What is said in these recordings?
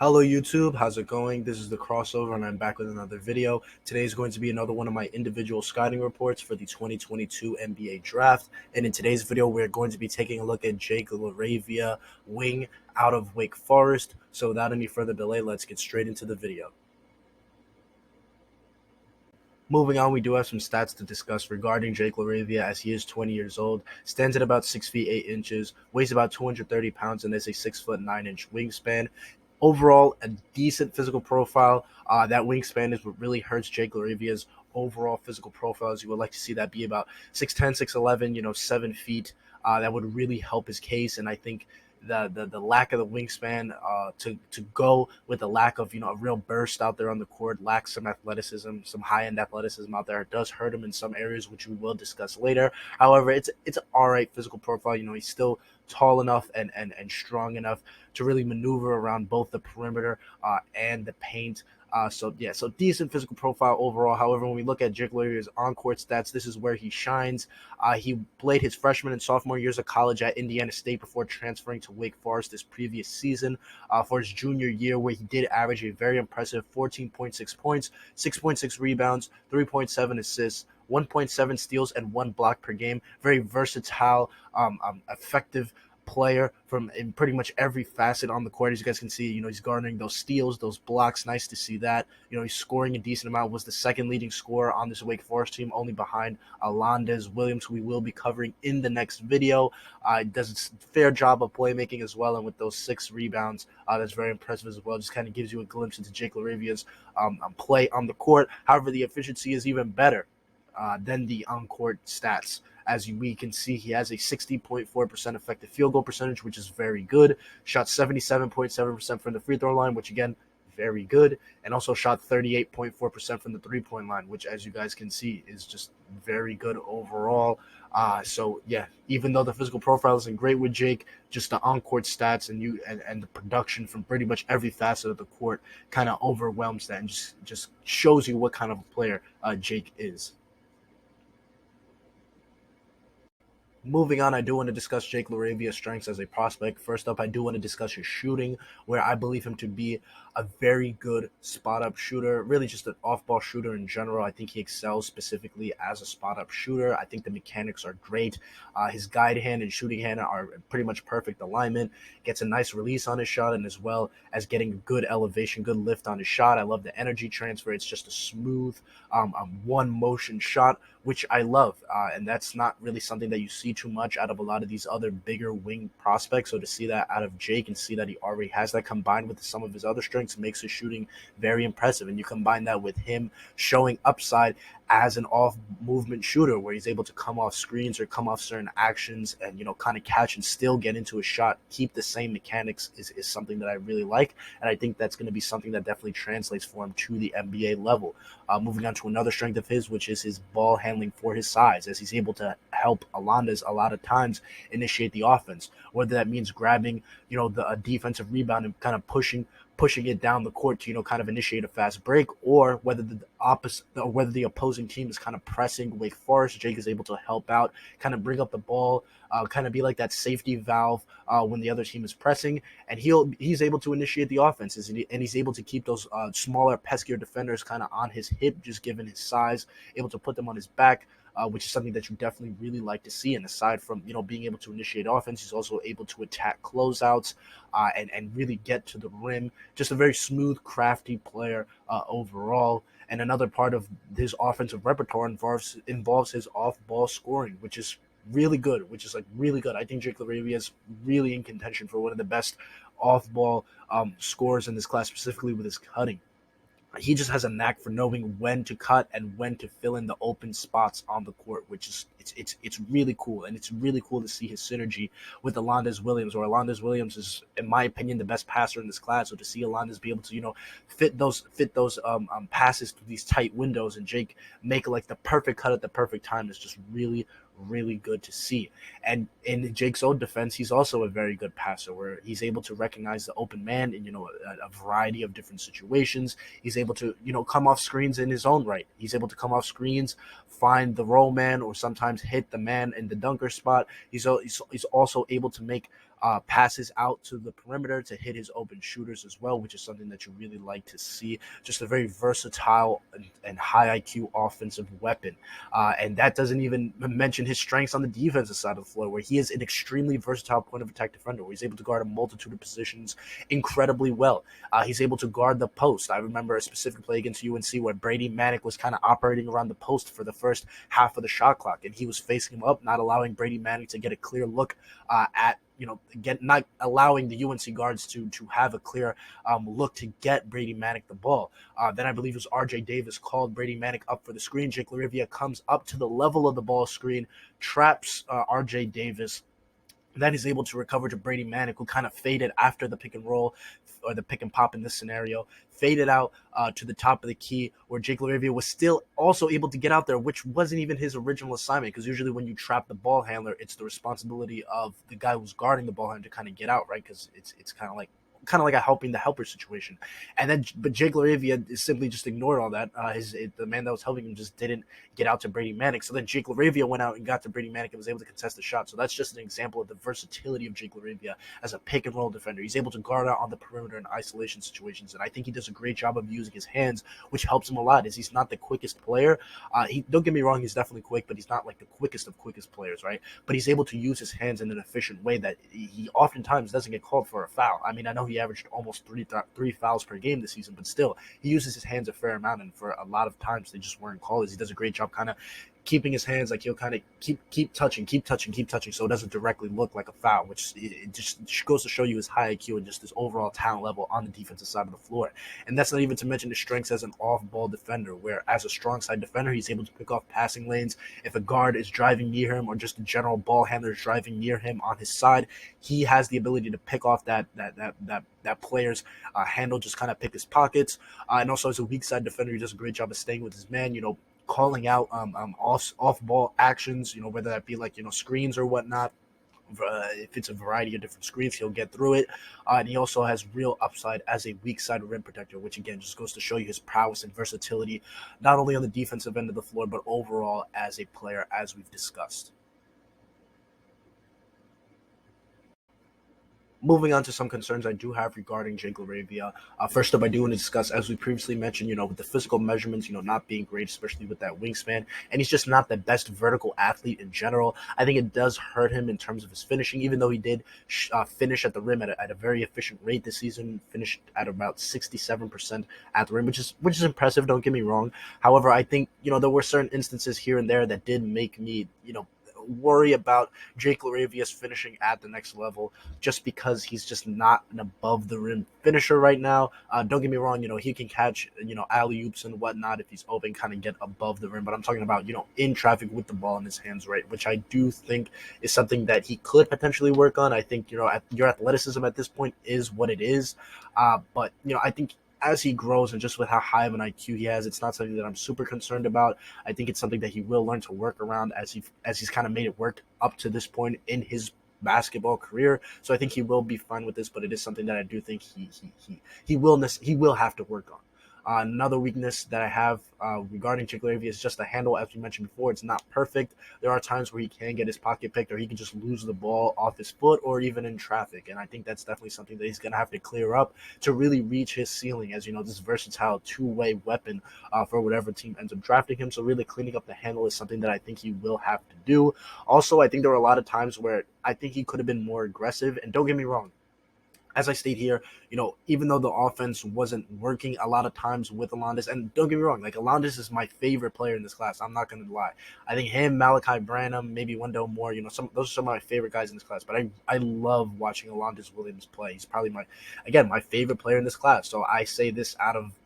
Hello YouTube, how's it going? This is the crossover and I'm back with another video. Today is going to be another one of my individual scouting reports for the 2022 NBA draft. And in today's video, we're going to be taking a look at Jake LaRavia, wing out of Wake Forest. So without any further delay, let's get straight into the video. Moving on, we do have some stats to discuss regarding Jake LaRavia as he is 20 years old, stands at about 6 feet 8 inches, weighs about 230 pounds, and has a 6 foot 9 inch wingspan. Overall, a decent physical profile. That wingspan is what really hurts Jake LaRavia's overall physical profile, as you would like to see that be about 6'10", 6'11", 7 feet. That would really help his case, and I think the lack of the wingspan to go with the lack of a real burst out there on the court, lacks some athleticism, some high end athleticism out there. It does hurt him in some areas, which we will discuss later. However, it's an all right physical profile. He's still tall enough and strong enough to really maneuver around both the perimeter and the paint. So decent physical profile overall. However, when we look at Jake LaRavia's on-court stats, this is where he shines. He played his freshman and sophomore years of college at Indiana State before transferring to Wake Forest this previous season for his junior year, where he did average a very impressive 14.6 points, 6.6 rebounds, 3.7 assists, 1.7 steals, and 1 block per game. Very versatile, effective player from in pretty much every facet on the court. As you guys can see, he's garnering those steals, those blocks. Nice to see that. He's scoring a decent amount. Was the second leading scorer on this Wake Forest team, only behind Alondes Williams, who we will be covering in the next video. Does a fair job of playmaking as well, and with those 6 rebounds, that's very impressive as well. Just kind of gives you a glimpse into Jake LaRavia's play on the court. However, the efficiency is even better than the on-court stats. As we can see, he has a 60.4% effective field goal percentage, which is very good. Shot 77.7% from the free throw line, which again, very good. And also shot 38.4% from the three-point line, which, as you guys can see, is just very good overall. Even though the physical profile isn't great with Jake, just the on-court stats and the production from pretty much every facet of the court kind of overwhelms that and just shows you what kind of a player Jake is. Moving on, I do want to discuss Jake LaRavia's strengths as a prospect. First up, I do want to discuss his shooting, where I believe him to be a very good spot-up shooter, really just an off-ball shooter in general. I think he excels specifically as a spot-up shooter. I think the mechanics are great. His guide hand and shooting hand are pretty much perfect alignment. Gets a nice release on his shot, and as well as getting good elevation, good lift on his shot. I love the energy transfer. It's just a smooth one-motion shot, which I love, and that's not really something that you see too much out of a lot of these other bigger wing prospects. So to see that out of Jake and see that he already has that combined with some of his other strengths makes his shooting very impressive. And you combine that with him showing upside as an off movement shooter, where he's able to come off screens or come off certain actions and kind of catch and still get into a shot, keep the same mechanics, is something that I really like. And I think that's going to be something that definitely translates for him to the NBA level. Moving on to another strength of his, which is his ball handling for his size, as he's able to help Alondes a lot of times initiate the offense, whether that means grabbing the defensive rebound and kind of pushing it down the court to kind of initiate a fast break, or whether the opposing team is kind of pressing Wake Forest. Jake is able to help out, kind of bring up the ball, kind of be like that safety valve when the other team is pressing, and he's able to initiate the offenses, and he's able to keep those smaller, peskier defenders kind of on his hip, just given his size, able to put them on his back. Which is something that you definitely really like to see. And aside from being able to initiate offense, he's also able to attack closeouts and really get to the rim. Just a very smooth, crafty player overall. And another part of his offensive repertoire involves his off-ball scoring, which is really good. I think Jake LaRavia is really in contention for one of the best off-ball scorers in this class, specifically with his cutting. He just has a knack for knowing when to cut and when to fill in the open spots on the court, which is it's really cool. And it's really cool to see his synergy with Alondes Williams, or Alondes Williams is, in my opinion, the best passer in this class. So to see Alondes be able to fit those passes to these tight windows, and Jake make like the perfect cut at the perfect time, is just really good to see. And in Jake's own defense, he's also a very good passer, where he's able to recognize the open man in a variety of different situations. He's able to come off screens in his own right. He's able to come off screens, find the roll man, or sometimes hit the man in the dunker spot. He's also able to make passes out to the perimeter to hit his open shooters as well, which is something that you really like to see. Just a very versatile and high IQ offensive weapon. And that doesn't even mention his strengths on the defensive side of the floor, where he is an extremely versatile point of attack defender, where he's able to guard a multitude of positions incredibly well. He's able to guard the post. I remember a specific play against UNC where Brady Manick was kind of operating around the post for the first half of the shot clock, and he was facing him up, not allowing Brady Manick to get a clear look at get not allowing the UNC guards to have a clear look to get Brady Manick the ball. Then I believe it was RJ Davis called Brady Manick up for the screen. Jake LaRavia comes up to the level of the ball screen, traps RJ Davis. Then he's able to recover to Brady Manick, who kind of faded after the pick and roll or the pick and pop in this scenario, faded out to the top of the key, where Jake LaRavia was still also able to get out there, which wasn't even his original assignment, because usually when you trap the ball handler, it's the responsibility of the guy who's guarding the ball handler to kind of get out, right? Because it's kind of like a helping the helper situation. And then, but Jake LaRavia simply just ignored all that. The man that was helping him just didn't get out to Brady Manick. So then Jake LaRavia went out and got to Brady Manick and was able to contest the shot. So that's just an example of the versatility of Jake LaRavia as a pick and roll defender. He's able to guard out on the perimeter in isolation situations, and I think he does a great job of using his hands, which helps him a lot. As he's not the quickest player. He don't get me wrong, he's definitely quick, but he's not like the quickest of quickest players, right? But he's able to use his hands in an efficient way that he oftentimes doesn't get called for a foul. I mean, I know he averaged almost three fouls per game this season, but still, he uses his hands a fair amount, and for a lot of times they just weren't called. He does a great job kind of keeping his hands, like he'll kind of keep touching, so it doesn't directly look like a foul, which it just goes to show you his high IQ and just his overall talent level on the defensive side of the floor. And that's not even to mention his strengths as an off-ball defender, where as a strong side defender, he's able to pick off passing lanes. If a guard is driving near him or just a general ball handler is driving near him on his side, he has the ability to pick off that player's handle, just kind of pick his pockets. And also as a weak side defender, he does a great job of staying with his man, calling out off ball actions, whether that be like screens or whatnot. If it's a variety of different screens, he'll get through it. And he also has real upside as a weak side rim protector, which again just goes to show you his prowess and versatility, not only on the defensive end of the floor, but overall as a player, as we've discussed. Moving on to some concerns I do have regarding Jake LaRavia. First up, I do want to discuss, as we previously mentioned, with the physical measurements, not being great, especially with that wingspan, and he's just not the best vertical athlete in general. I think it does hurt him in terms of his finishing, even though he did finish at the rim at a very efficient rate this season, finished at about 67% at the rim, which is impressive. Don't get me wrong. However, I think there were certain instances here and there that did make me worry about Jake LaRavia's finishing at the next level, just because he's just not an above the rim finisher right now. Don't get me wrong, he can catch, alley oops and whatnot if he's open, kind of get above the rim. But I'm talking about, in traffic with the ball in his hands, right? Which I do think is something that he could potentially work on. I think, your athleticism at this point is what it is. But, I think as he grows and just with how high of an IQ he has, it's not something that I'm super concerned about. I think it's something that he will learn to work around as he's kind of made it work up to this point in his basketball career. So I think he will be fine with this, but it is something that I do think he will have to work on. Another weakness that I have regarding Chiklavia is just the handle. As we mentioned before, it's not perfect. There are times where he can get his pocket picked, or he can just lose the ball off his foot, or even in traffic. And I think that's definitely something that he's going to have to clear up to really reach his ceiling as, this versatile two-way weapon for whatever team ends up drafting him. So really cleaning up the handle is something that I think he will have to do. Also, I think there were a lot of times where I think he could have been more aggressive. And don't get me wrong, as I state here, even though the offense wasn't working a lot of times with Alondas, and don't get me wrong, like Alondas is my favorite player in this class. I'm not going to lie. I think him, Malachi Branham, maybe Wendell Moore, those are some of my favorite guys in this class. But I love watching Alondas Williams play. He's probably my favorite player in this class. So I say this out of,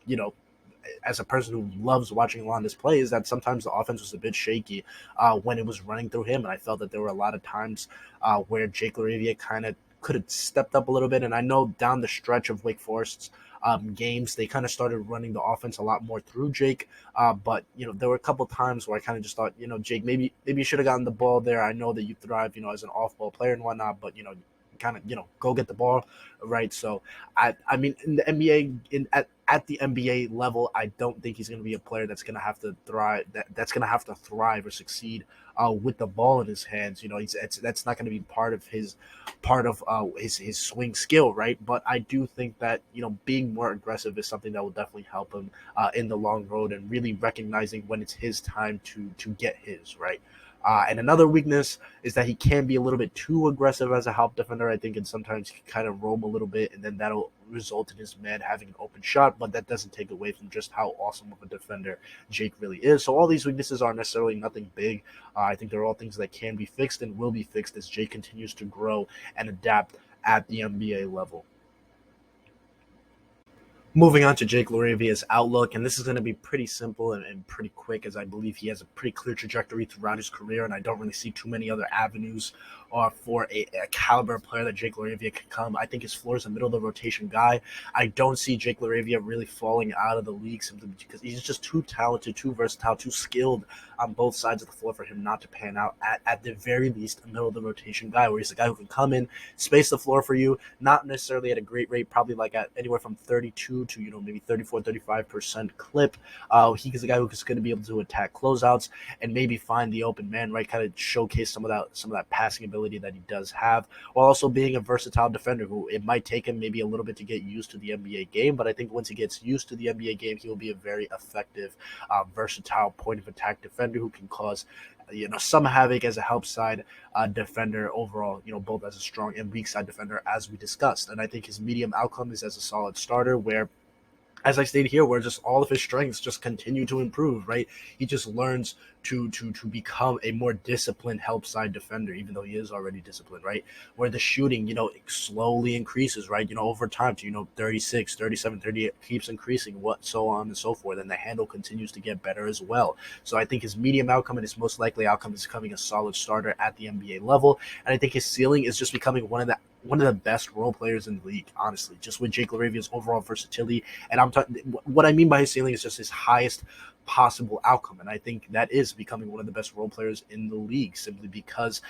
as a person who loves watching Alondas play, is that sometimes the offense was a bit shaky when it was running through him. And I felt that there were a lot of times where Jake LaRavia kind of could have stepped up a little bit. And I know down the stretch of Wake Forest's games, they kind of started running the offense a lot more through Jake. But, there were a couple times where I kind of just thought, Jake, maybe you should have gotten the ball there. I know that you thrive, as an off-ball player and whatnot, but, kind of, go get the ball, right? So, I mean, in the NBA, at the NBA level, I don't think he's going to be a player that's going to have to thrive. That's going to have to thrive or succeed with the ball in his hands. That's not going to be part of his swing skill, right? But I do think that being more aggressive is something that will definitely help him in the long road, and really recognizing when it's his time to get his right. And another weakness is that he can be a little bit too aggressive as a help defender, I think, and sometimes he can kind of roam a little bit, and then that'll result in his man having an open shot, but that doesn't take away from just how awesome of a defender Jake really is. So all these weaknesses aren't necessarily nothing big. I think they're all things that can be fixed and will be fixed as Jake continues to grow and adapt at the NBA level. Moving on to Jake LaRavia's outlook, and this is going to be pretty simple and pretty quick, as I believe he has a pretty clear trajectory throughout his career, and I don't really see too many other avenues for a caliber player that Jake LaRavia can come. I think his floor is a middle of the rotation guy. I don't see Jake LaRavia really falling out of the league simply because he's just too talented, too versatile, too skilled on both sides of the floor for him not to pan out at the very least a middle of the rotation guy, where he's a guy who can come in, space the floor for you, not necessarily at a great rate, probably like at anywhere from 32 to maybe 34-35% clip. He's a guy who's going to be able to attack closeouts and maybe find the open man, right? Kind of showcase some of that passing ability that he does have, while also being a versatile defender who it might take him maybe a little bit to get used to the NBA game, but I think once he gets used to the NBA game, he will be a very effective, versatile point of attack defender who can cause some havoc as a help side defender overall, both as a strong and weak side defender, as we discussed. And I think his medium outcome is as a solid starter, where, as I stated here, where just all of his strengths just continue to improve, right? He just learns to become a more disciplined help side defender, even though he is already disciplined, right? Where the shooting, slowly increases, right? Over time to, 36, 37, 38 keeps increasing, so on and so forth. And the handle continues to get better as well. So I think his medium outcome and his most likely outcome is becoming a solid starter at the NBA level. And I think his ceiling is just becoming one of the best role players in the league, honestly, just with Jake LaRavia's overall versatility. And what I mean by his ceiling is just his highest possible outcome. And I think that is becoming one of the best role players in the league, simply because,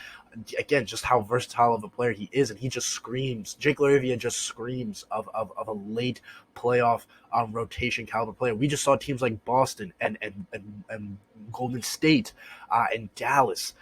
again, just how versatile of a player he is. And he just screams, Jake LaRavia just screams of a late playoff rotation caliber player. We just saw teams like Boston and Golden State and Dallas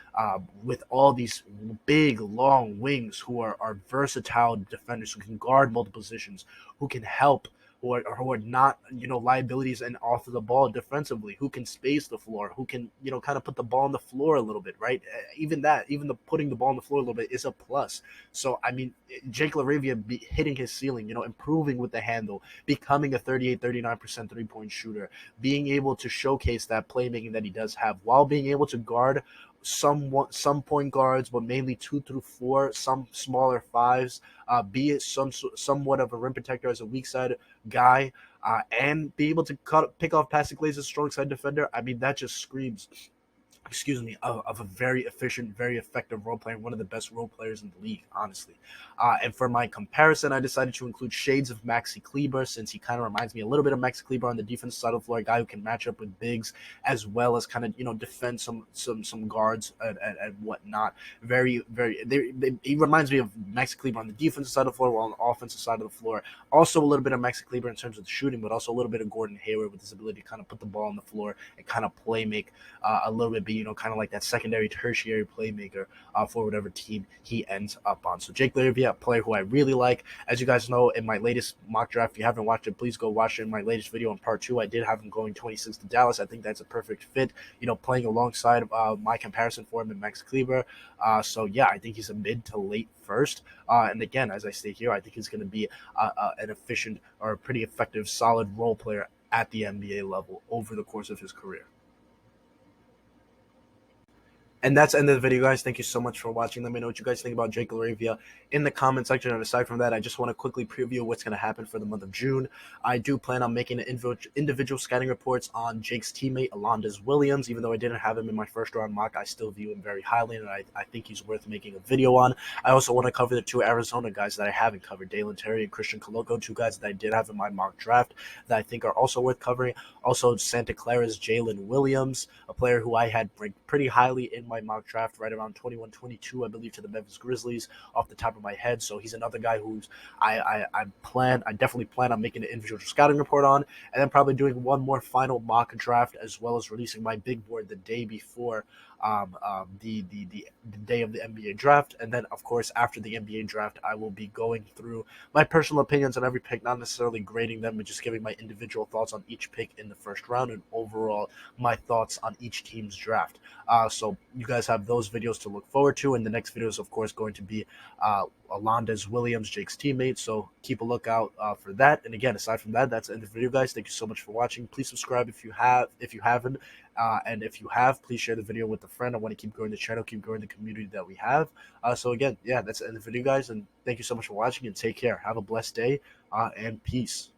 with all these big, long wings who are versatile defenders who can guard multiple positions, who can help, who are not liabilities and off of the ball defensively, who can space the floor, who can kind of put the ball on the floor a little bit, right? Even the putting the ball on the floor a little bit is a plus. So I mean, Jake LaRavia hitting his ceiling, improving with the handle, becoming a 38-39% 3-point shooter, being able to showcase that playmaking that he does have, while being able to guard some point guards, but mainly 2 through 4, some smaller fives, be it somewhat of a rim protector as a weak side guy, and be able to pick off passing lanes as a strong side defender. I mean, that just screams, of a very efficient, very effective role player, one of the best role players in the league, honestly. And for my comparison, I decided to include shades of Maxi Kleber, since he kind of reminds me a little bit of Maxi Kleber on the defensive side of the floor, a guy who can match up with bigs as well as kind of defend some guards and whatnot. Very very. He reminds me of Maxi Kleber on the defensive side of the floor, while on the offensive side of the floor, also a little bit of Maxi Kleber in terms of the shooting, but also a little bit of Gordon Hayward with his ability to kind of put the ball on the floor and kind of play make a little bit, be kind of like that secondary, tertiary playmaker for whatever team he ends up on. So Jake LaRavia, a player who I really like. As you guys know, in my latest mock draft, if you haven't watched it, please go watch it. In my latest video on part 2, I did have him going 26 to Dallas. I think that's a perfect fit, playing alongside my comparison for him in Max Kleber. So yeah, I think he's a mid to late first. And again, as I state here, I think he's going to be an efficient or a pretty effective, solid role player at the NBA level over the course of his career. And that's the end of the video, guys. Thank you so much for watching. Let me know what you guys think about Jake LaRavia in the comment section. And aside from that, I just want to quickly preview what's going to happen for the month of June. I do plan on making individual scouting reports on Jake's teammate, Alondes Williams. Even though I didn't have him in my first round mock, I still view him very highly, and I think he's worth making a video on. I also want to cover the 2 Arizona guys that I haven't covered, Dalen Terry and Christian Coloco, 2 guys that I did have in my mock draft that I think are also worth covering. Also, Santa Clara's Jalen Williams, a player who I had ranked pretty highly in my mock draft right around 21, 22, I believe, to the Memphis Grizzlies off the top of my head. So he's another guy who's I definitely plan on making an individual scouting report on, and then probably doing one more final mock draft as well as releasing my big board the day before the day of the NBA draft. And then, of course, after the NBA draft, I will be going through my personal opinions on every pick, not necessarily grading them, but just giving my individual thoughts on each pick in the first round and overall my thoughts on each team's draft. So you guys have those videos to look forward to. And the next video is, of course, going to be Alondes Williams, Jake's teammate. So keep a lookout for that. And again, aside from that, that's the end of the video, guys. Thank you so much for watching. Please subscribe if you haven't. And if you have, please share the video with a friend. I want to keep growing the channel, keep growing the community that we have. So again, yeah, that's the end of the video, guys. And thank you so much for watching and take care. Have a blessed day and peace.